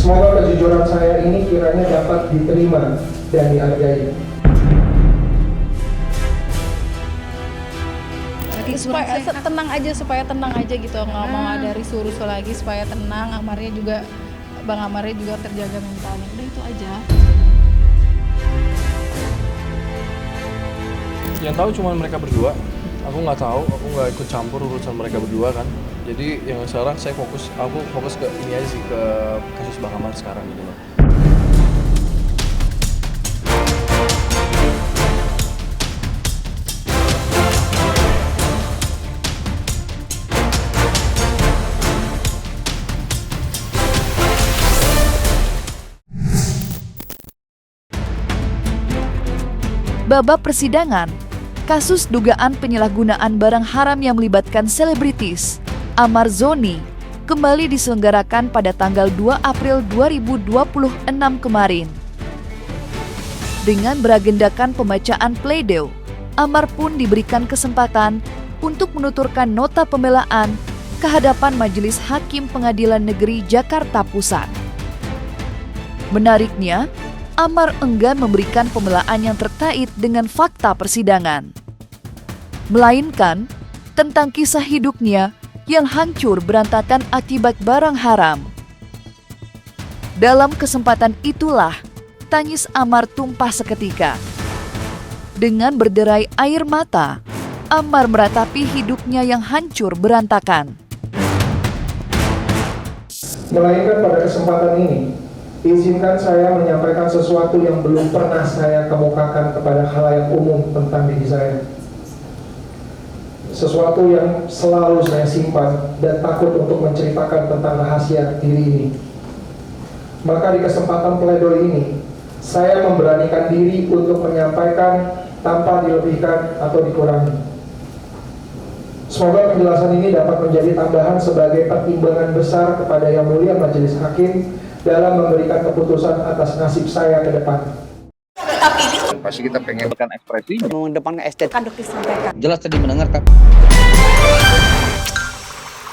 Semoga kejujuran saya ini kiranya dapat diterima dan dihargai. Supaya tenang aja gitu, nggak mau ada risu-risu lagi, supaya tenang. Bang Amarnya juga terjaga mentalnya. Udah itu aja. Yang tahu cuma mereka berdua. Aku nggak tahu, aku nggak ikut campur urusan mereka berdua kan. Jadi yang sekarang aku fokus ke ini aja sih, ke kasus Bang Amar sekarang gitu loh. Babak persidangan, kasus dugaan penyalahgunaan barang haram yang melibatkan selebritis, Amar Zoni, kembali diselenggarakan pada tanggal 2 April 2026 kemarin. Dengan beragendakan pembacaan pledoi, Amar pun diberikan kesempatan untuk menuturkan nota pembelaan ke hadapan Majelis Hakim Pengadilan Negeri Jakarta Pusat. Menariknya, Amar enggan memberikan pembelaan yang terkait dengan fakta persidangan, melainkan tentang kisah hidupnya yang hancur berantakan akibat barang haram. Dalam kesempatan itulah, tangis Amar tumpah seketika. Dengan berderai air mata, Amar meratapi hidupnya yang hancur berantakan. Melainkan pada kesempatan ini, izinkan saya menyampaikan sesuatu yang belum pernah saya kemukakan kepada khalayak umum tentang diri saya. Sesuatu yang selalu saya simpan dan takut untuk menceritakan tentang rahasia diri ini. Maka di kesempatan pledoi ini, saya memberanikan diri untuk menyampaikan tanpa dilebihkan atau dikurangi. Semoga penjelasan ini dapat menjadi tambahan sebagai pertimbangan besar kepada Yang Mulia Majelis Hakim dalam memberikan keputusan atas nasib saya ke depan. Pasti kita pengen berikan ekspresi mengedepankan estetika disampaikan. jelas tadi mendengarkan.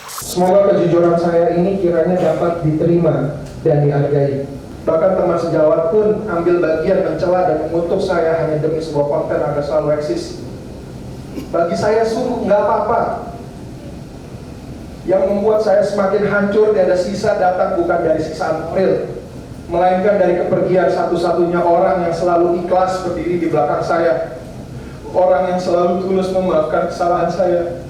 Semoga kejujuran saya ini kiranya dapat diterima dan dihargai. Bahkan teman sejawat pun ambil bagian mencela dan mengutuk saya hanya demi sebuah konten agar selalu eksis. Bagi saya sungguh nggak apa-apa. Yang membuat saya semakin hancur tiada sisa datang bukan dari siksaan real, melainkan dari kepergian satu-satunya orang yang selalu ikhlas berdiri di belakang saya. Orang yang selalu tulus memaafkan kesalahan saya,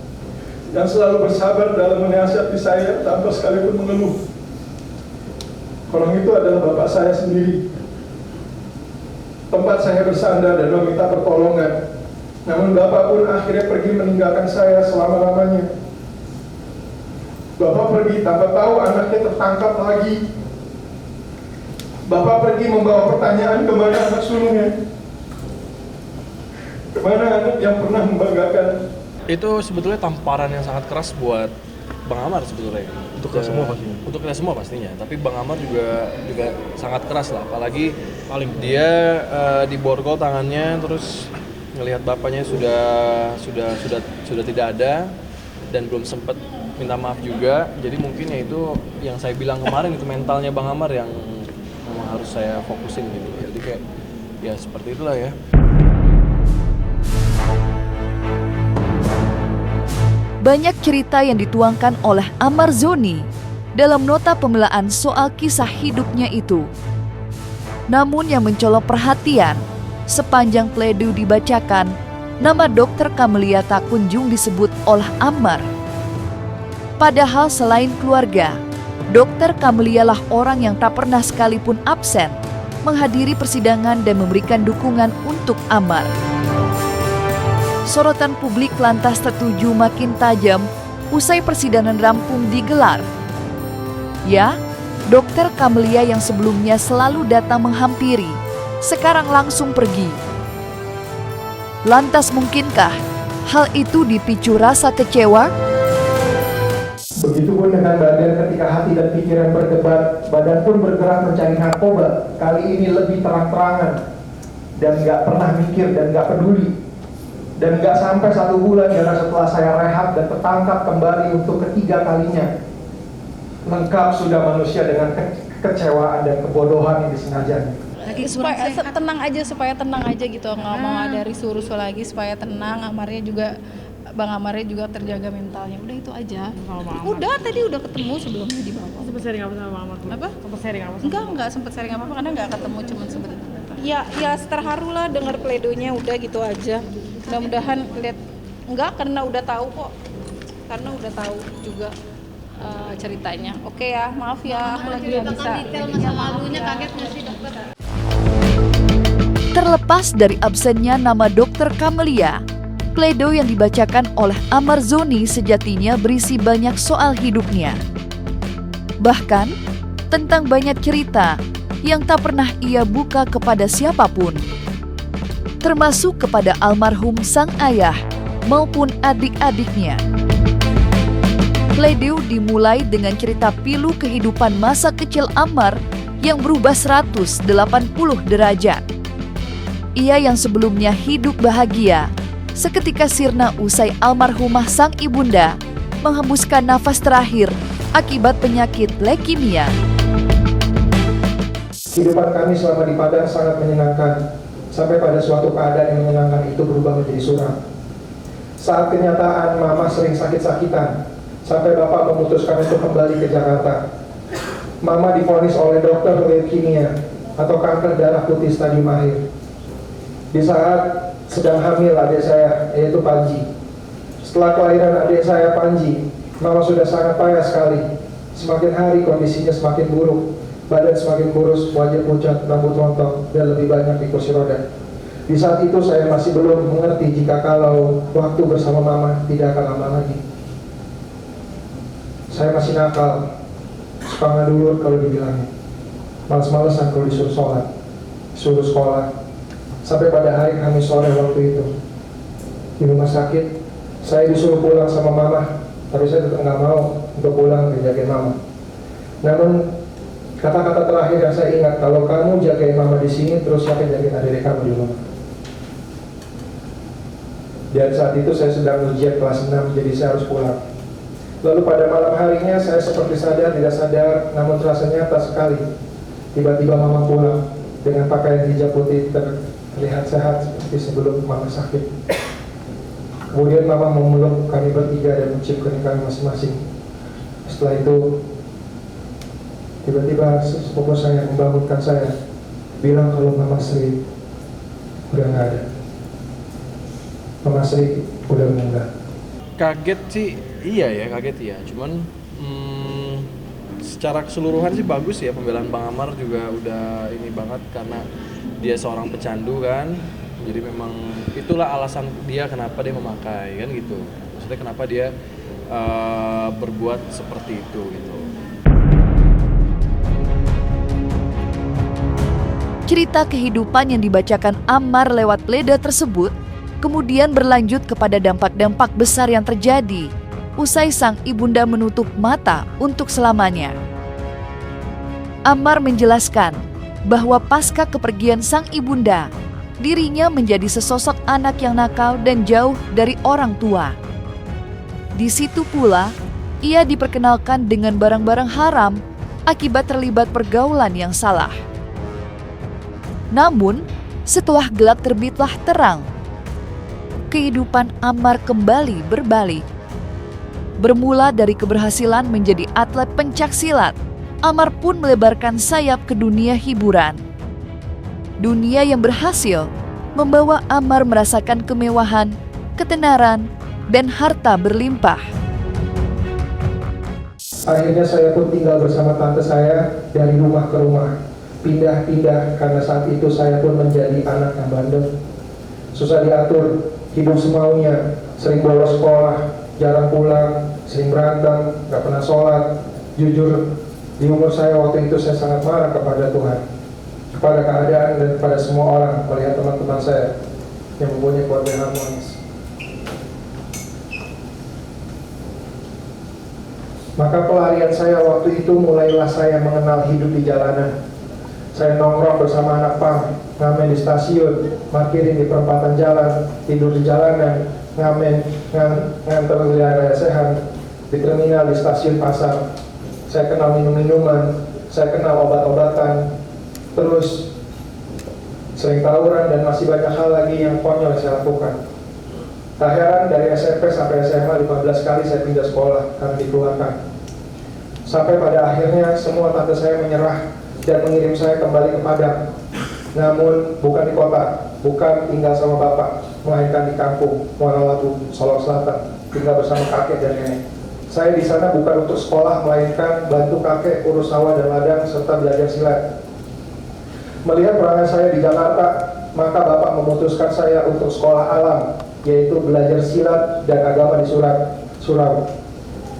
yang selalu bersabar dalam menasihati saya tanpa sekalipun mengeluh. Orang itu adalah bapak saya sendiri. Tempat saya bersandar dan meminta pertolongan. Namun bapak pun akhirnya pergi meninggalkan saya selama-lamanya. Bapak pergi tanpa tahu anaknya tertangkap lagi. Bapak pergi membawa pertanyaan kemana anak sulungnya. Kemana anak yang pernah membanggakan. Itu sebetulnya tamparan yang sangat keras buat Bang Amar sebetulnya. Untuk kita semua pastinya. Untuk kita semua pastinya. Tapi Bang Amar juga sangat keras lah. Apalagi dia diborgol tangannya, terus ngelihat bapaknya sudah tidak ada dan belum sempat minta maaf juga. Jadi mungkin ya itu yang saya bilang kemarin, itu mentalnya Bang Amar yang memang harus saya fokusin gitu. Jadi kayak ya seperti itulah ya. Banyak cerita yang dituangkan oleh Amar Zoni dalam nota pembelaan soal kisah hidupnya itu. Namun yang mencolok perhatian, sepanjang pledoi dibacakan, nama Dr. Kamelia tak kunjung disebut oleh Amar. Padahal selain keluarga, Dr. Kamelia lah orang yang tak pernah sekalipun absen menghadiri persidangan dan memberikan dukungan untuk Amar. Sorotan publik lantas tertuju makin tajam usai persidangan rampung digelar. Ya, Dr. Kamelia yang sebelumnya selalu datang menghampiri, sekarang langsung pergi. Lantas mungkinkah hal itu dipicu rasa kecewa? Begitupun dengan badan, ketika hati dan pikiran berdebat, badan pun bergerak mencari narkoba. Kali ini lebih terang-terangan dan nggak pernah mikir dan nggak peduli. Dan nggak sampai 1 bulan karena setelah saya rehat dan tertangkap kembali untuk ketiga kalinya. Lengkap sudah manusia dengan kekecewaan dan kebodohan yang disengaja. Supaya tenang aja gitu, nggak mau ada risu-risu lagi, supaya tenang. Bang Amarnya juga terjaga mentalnya. Udah itu aja. Udah tadi udah ketemu sebelumnya di bawah. Sempet sharing apa sama Bang Amar? Apa? Sempet sharing apa? Enggak sempet sharing apa-apa karena nggak ketemu, cuman sempet. Ya terharu lah dengar pledonya, udah gitu aja. Mudah-mudahan lihat karena udah tahu kok. Karena udah tahu juga ceritanya. Oke ya, maaf ya, aku lagi nggak bisa. Detail masa lalunya kaget nggak sih dokter? Terlepas dari absennya nama Dr. Kamelia, pledoi yang dibacakan oleh Amar Zoni sejatinya berisi banyak soal hidupnya. Bahkan, tentang banyak cerita yang tak pernah ia buka kepada siapapun. Termasuk kepada almarhum sang ayah maupun adik-adiknya. Pledoi dimulai dengan cerita pilu kehidupan masa kecil Amar yang berubah 180 derajat. Ia yang sebelumnya hidup bahagia, seketika sirna usai almarhumah sang ibunda menghembuskan nafas terakhir akibat penyakit leukemia. Kehidupan kami selama di Padang sangat menyenangkan, sampai pada suatu keadaan yang menyenangkan itu berubah menjadi suram. Saat kenyataan Mama sering sakit-sakitan, sampai Bapak memutuskan untuk kembali ke Jakarta. Mama divonis oleh dokter leukemia atau kanker darah putih stadium akhir. Di saat sedang hamil adik saya, yaitu Panji. Setelah kelahiran adik saya Panji, Mama sudah sangat payah sekali. Semakin hari kondisinya semakin buruk, badan semakin kurus, wajah pucat, rambut rontok, dan lebih banyak di kursi roda. Di saat itu saya masih belum mengerti jika kalau waktu bersama Mama tidak akan lama lagi. Saya masih nakal, suka ngadulur kalau dibilangin, males-malesan kalau disuruh sholat, suruh sekolah. Sampai pada hari Kamis sore waktu itu di rumah sakit, saya disuruh pulang sama Mama, tapi saya tetap nggak mau untuk pulang dan jagain Mama. Namun kata-kata terakhir yang saya ingat, kalau kamu jagain Mama di sini, terus siapa yang jagain adik kamu di rumah? Dan saat itu saya sedang ujian kelas 6, jadi saya harus pulang. Lalu pada malam harinya saya seperti sadar tidak sadar, namun terasa nyata sekali. Tiba-tiba Mama pulang dengan pakaian hijab putih, terlihat sehat seperti sebelum Mama sakit. Kemudian Mama memeluk kami bertiga dan mencium kening kami masing-masing. Setelah itu tiba-tiba sepupu saya membangunkan saya, bilang kalau Mama Sri udah nggak ada. Mama Sri udah meninggal. Kaget sih, kaget ya. Cuman secara keseluruhan sih bagus ya, pembelaan Bang Amar juga udah ini banget karena dia seorang pecandu kan. Jadi memang itulah alasan dia kenapa dia memakai kan gitu. Maksudnya kenapa dia berbuat seperti itu gitu. Cerita kehidupan yang dibacakan Amar lewat pledoi tersebut kemudian berlanjut kepada dampak-dampak besar yang terjadi usai sang ibunda menutup mata untuk selamanya. Amar menjelaskan bahwa pasca kepergian sang ibunda, dirinya menjadi sesosok anak yang nakal dan jauh dari orang tua. Di situ pula, ia diperkenalkan dengan barang-barang haram akibat terlibat pergaulan yang salah. Namun, setelah gelap terbitlah terang. Kehidupan Amar kembali berbalik. Bermula dari keberhasilan menjadi atlet pencaksilat, Amar pun melebarkan sayap ke dunia hiburan. Dunia yang berhasil membawa Amar merasakan kemewahan, ketenaran, dan harta berlimpah. Akhirnya saya pun tinggal bersama tante saya dari rumah ke rumah. Pindah-pindah karena saat itu saya pun menjadi anak yang bandel. Susah diatur, hidup semaunya, sering bolos sekolah, jarang pulang, sering berantem, gak pernah sholat. Jujur, di umur saya waktu itu saya sangat marah kepada Tuhan, kepada keadaan dan kepada semua orang melihat teman-teman saya yang mempunyai keluarga yang harmonis. Maka pelarian saya waktu itu mulailah saya mengenal hidup di jalanan. Saya nongkrong bersama anak pang, ngamen di stasiun, parkirin di perempatan jalan, tidur di jalanan, ngamen, nganter wilayah sehat, di terminal, di stasiun pasar. Saya kenal minum-minuman, saya kenal obat-obatan, terus sering tawuran, dan masih banyak hal lagi yang konyol saya lakukan. Tak heran dari SMP sampai SMA 15 kali saya pindah sekolah karena dikeluarkan. Sampai pada akhirnya semua tante saya menyerah dan mengirim saya kembali ke Padang. Namun bukan di kota, bukan tinggal sama bapak, melainkan di kampung Muara Labu, Solok Selatan, tinggal bersama kakek dan nenek. Saya di sana bukan untuk sekolah, melainkan bantu kakek urus sawah dan ladang serta belajar silat. Melihat perangai saya di Jakarta, maka bapak memutuskan saya untuk sekolah alam, yaitu belajar silat dan agama di Surau.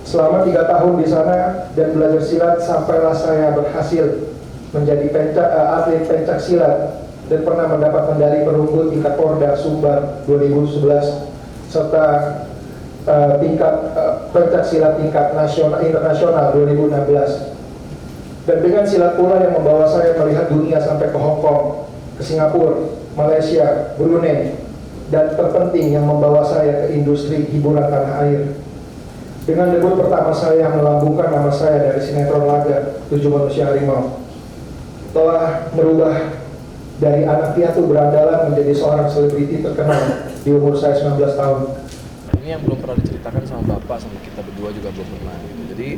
Selama 3 tahun di sana dan belajar silat, sampailah saya berhasil menjadi atlet pencak silat dan pernah mendapat medali perunggu tingkat Porda Sumbar 2011 serta tingkat pencak silat tingkat internasional 2016. Dan dengan silat pula yang membawa saya melihat dunia sampai ke Hong Kong, ke Singapura, Malaysia, Brunei, dan terpenting yang membawa saya ke industri hiburan tanah air. Dengan debut pertama saya melambungkan nama saya dari sinetron laga 7 Manusia Harimau, telah merubah dari anak piatu berandalan menjadi seorang selebriti terkenal di umur saya 19 tahun. Ini yang belum pernah diceritakan sama Bapak, sama kita berdua juga belum pernah gitu. Jadi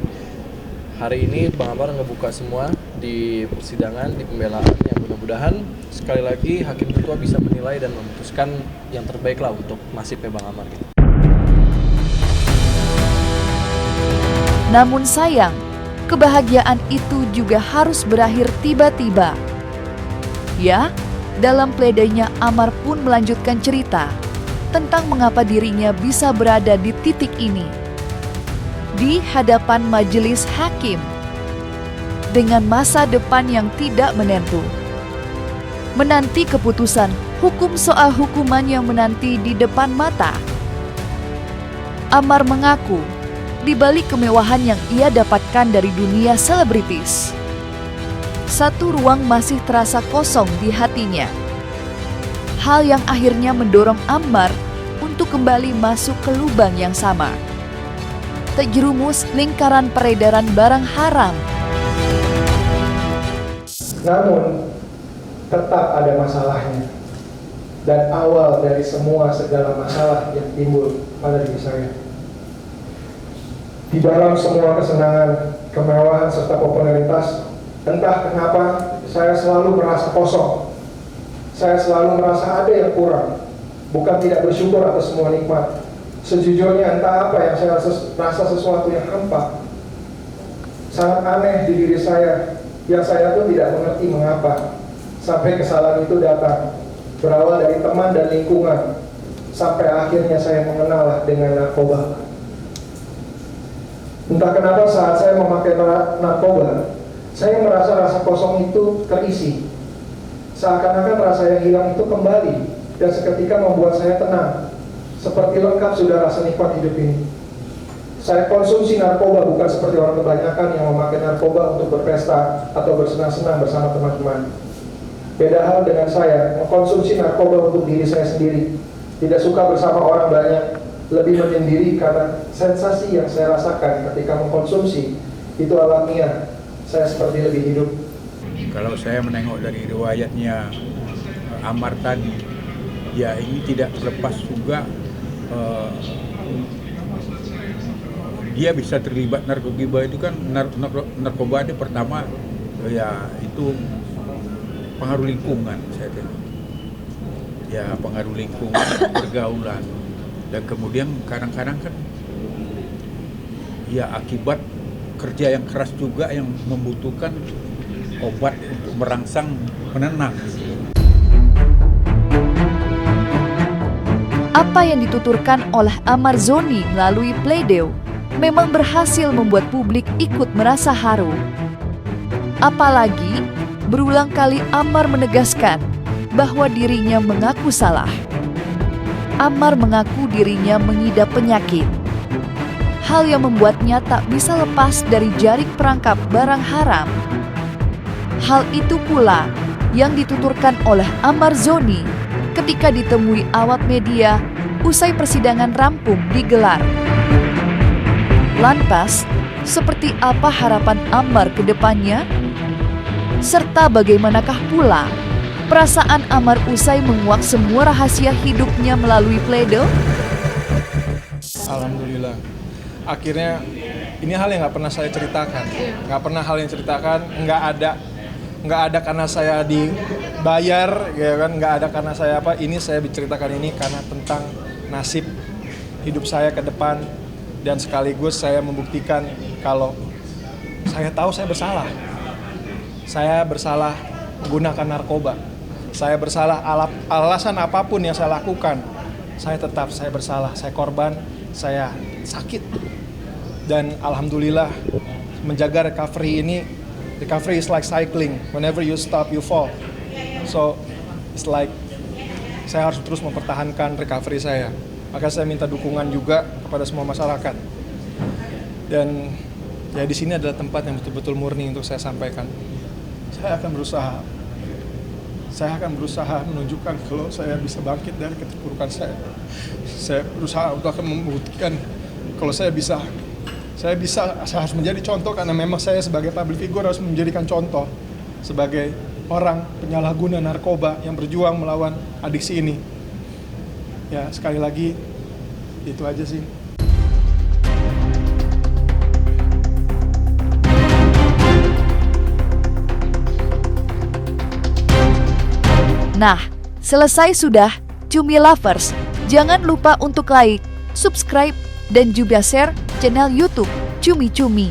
hari ini Bang Amar ngebuka semua di persidangan, di pembelaan, yang mudah-mudahan sekali lagi hakim ketua bisa menilai dan memutuskan yang terbaik lah untuk nasibnya Bang Amar gitu. Namun sayang, kebahagiaan itu juga harus berakhir tiba-tiba. Ya, dalam pledenya Amar pun melanjutkan cerita tentang mengapa dirinya bisa berada di titik ini di hadapan majelis hakim dengan masa depan yang tidak menentu. Menanti keputusan hukum soal hukuman yang menanti di depan mata. Amar mengaku di balik kemewahan yang ia dapatkan dari dunia selebritis, satu ruang masih terasa kosong di hatinya. Hal yang akhirnya mendorong Amar untuk kembali masuk ke lubang yang sama, terjerumus lingkaran peredaran barang haram. Namun, tetap ada masalahnya. Dan awal dari segala masalah yang timbul pada diri saya. Di dalam semua kesenangan, kemewahan, serta popularitas, entah kenapa saya selalu merasa kosong. Saya selalu merasa ada yang kurang, bukan tidak bersyukur atas semua nikmat. Sejujurnya entah apa yang saya rasa sesuatu yang hampa. Sangat aneh di diri saya, yang saya pun tidak mengerti mengapa. Sampai kesalahan itu datang, berawal dari teman dan lingkungan, sampai akhirnya saya mengenal dengan narkoba. Entah kenapa saat saya memakai narkoba, saya merasa rasa kosong itu terisi. Seakan-akan rasa yang hilang itu kembali dan seketika membuat saya tenang. Seperti lengkap sudah rasa nikmat hidup ini. Saya konsumsi narkoba bukan seperti orang kebanyakan yang memakai narkoba untuk berpesta atau bersenang-senang bersama teman-teman. Beda hal dengan saya, mengkonsumsi narkoba untuk diri saya sendiri. Tidak suka bersama orang banyak, lebih menyendiri karena sensasi yang saya rasakan ketika mengkonsumsi itu alamiah. Saya seperti lebih hidup. Kalau saya menengok dari riwayatnya Amar tadi, ya ini tidak terlepas juga dia bisa terlibat narkoba itu kan. Narkoba itu pertama ya itu pengaruh lingkungan, saya tengok. Ya pengaruh lingkungan, pergaulan. Dan kemudian kadang-kadang kan ya akibat kerja yang keras juga yang membutuhkan obat untuk merangsang penenang. Apa yang dituturkan oleh Amar Zoni melalui pledeu memang berhasil membuat publik ikut merasa haru. Apalagi berulang kali Amar menegaskan bahwa dirinya mengaku salah. Amar mengaku dirinya mengidap penyakit, hal yang membuatnya tak bisa lepas dari jaring perangkap barang haram. Hal itu pula yang dituturkan oleh Amar Zoni ketika ditemui awak media usai persidangan rampung digelar. Lantas, seperti apa harapan Amar ke depannya? Serta bagaimanakah pula perasaan Amar usai menguak semua rahasia hidupnya melalui Pledoi? Alhamdulillah. Akhirnya ini hal yang nggak pernah saya ceritakan. Nggak pernah hal yang ceritakan. Nggak ada karena saya dibayar, ya kan? Nggak ada karena saya apa. Ini saya berceritakan ini karena tentang nasib hidup saya ke depan, dan sekaligus saya membuktikan kalau saya tahu saya bersalah. Saya bersalah menggunakan narkoba. Saya bersalah alasan apapun yang saya lakukan. Saya bersalah. Saya korban, saya sakit. Dan alhamdulillah menjaga recovery is like cycling. Whenever you stop, you fall. So it's like saya harus terus mempertahankan recovery saya. Maka saya minta dukungan juga kepada semua masyarakat. Dan ya di sini adalah tempat yang betul-betul murni untuk saya sampaikan. Saya akan berusaha menunjukkan kalau saya bisa bangkit dari keterpurukan saya. Saya berusaha untuk akan membuktikan kalau saya harus menjadi contoh, karena memang saya sebagai public figure harus menjadikan contoh sebagai orang penyalahguna narkoba yang berjuang melawan adiksi ini. Ya, sekali lagi itu aja sih. Nah, selesai sudah, Cumi Lovers. Jangan lupa untuk like, subscribe, dan juga share channel YouTube Cumi Cumi.